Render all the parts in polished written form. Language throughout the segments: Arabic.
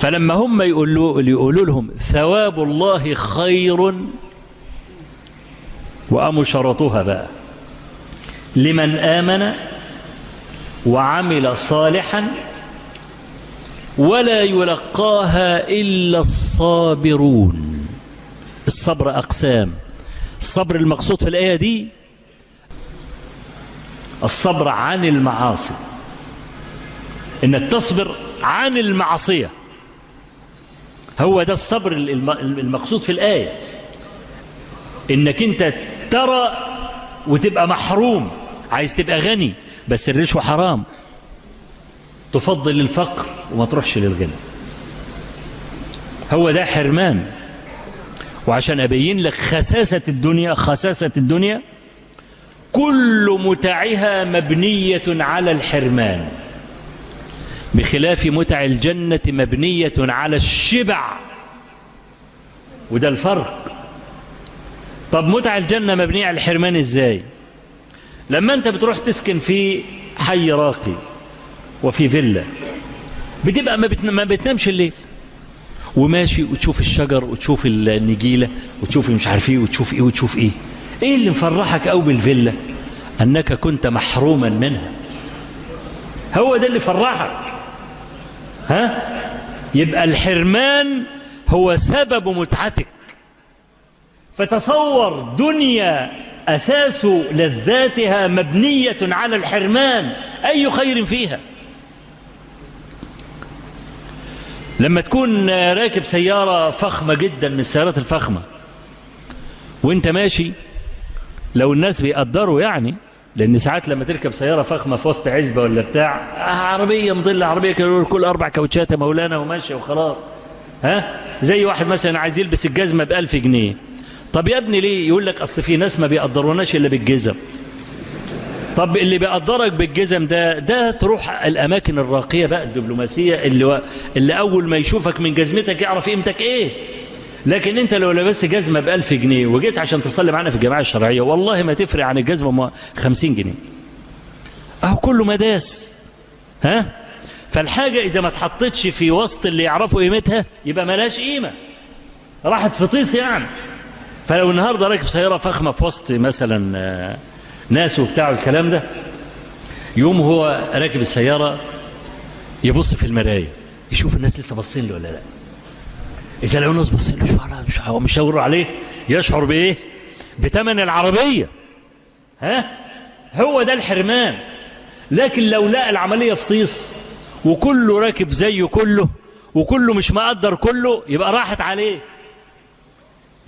فلما هم يقولوا لهم ثواب الله خير، وقاموا شرطوها بقى لمن آمن وعمل صالحا ولا يلقاها إلا الصابرون. الصبر أقسام. الصبر المقصود في الآية دي الصبر عن المعاصي، إنك تصبر عن المعصية، هو ده الصبر المقصود في الآية. إنك أنت ترى وتبقى محروم، عايز تبقى غني بس الرشوة حرام، تفضل الفقر وما تروحش للغنى، هو ده حرمان. وعشان أبين لك خساسة الدنيا كل متعها مبنية على الحرمان، بخلاف متع الجنة مبنية على الشبع، وده الفرق. طب متع الجنة مبنية على الحرمان ازاي؟ لما انت بتروح تسكن في حي راقي وفي فيلا، بتبقى ما بتنامش الليل، وماشي وتشوف الشجر وتشوف النجيلة وتشوف مش عارف ايه وتشوف ايه وتشوف ايه. ايه اللي مفرحك قوي بالفيلا؟ انك كنت محروما منها، هو ده اللي فرحك. يبقى الحرمان هو سبب متعتك. فتصور دنيا أساس لذاتها مبنية على الحرمان، أي خير فيها؟ لما تكون راكب سيارة فخمة جدا من السيارات الفخمة وانت ماشي، لو الناس بيقدروا يعني، لأن ساعات لما تركب سيارة فخمة في وسط عزبة ولا بتاع، عربية مضلة، عربية كل 4 كاوتشات مولانا وماشية وخلاص. زي واحد مثلا عايز يلبس الجزمة ب1000 جنيه. طب يا ابني ليه؟ يقول لك أصل في ناس ما بيقدروناش إلا بالجزم. طب اللي بيقدرك بالجزم ده تروح الأماكن الراقية بقى الدبلوماسية، اللي أول ما يشوفك من جزمتك يعرف قيمتك إيه. لكن أنت لو لبست جزمة ب1000 جنيه وجيت عشان تصلي معنا في الجماعة الشرعية، والله ما تفرق عن الجزمة 50 جنيه. أهو كله مداس. فالحاجة إذا ما تحطتش في وسط اللي يعرفوا قيمتها يبقى ملاش قيمة، راحت في طيس يعني. فلو النهارده راكب سيارة فخمة في وسط مثلا ناس وبتاع الكلام ده، يوم هو راكب السيارة يبص في المراية يشوف الناس لسه باصين له ولا لا. إذا لو الناس باصين له مش هيقولوا عليه، يشعر بإيه؟ بثمن العربية. هو ده الحرمان. لكن لو لقى العملية في طيس وكله راكب زيه كله وكله مش مقدر كله، يبقى راحت عليه.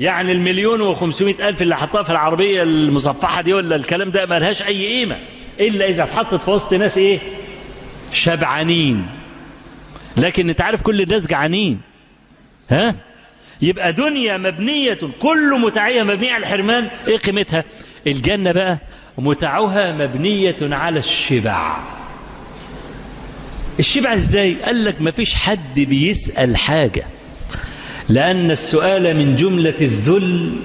يعني 1,500,000 اللي حطها في العربية المصفحة دي ولا الكلام ده ما لهاش أي قيمة إلا إذا اتحطت في وسط ناس إيه؟ شبعانين. لكن أنت عارف كل الناس جعانين. يبقى دنيا مبنية كل متعية مبنية على الحرمان. إيه قيمتها؟ الجنة بقى متعها مبنية على الشبع. الشبع إزاي؟ قال لك ما فيش حد بيسأل حاجة، لأن السؤال من جملة الذل،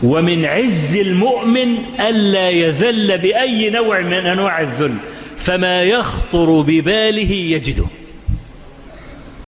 ومن عز المؤمن ألا يذل بأي نوع من أنواع الذل، فما يخطر بباله يجده.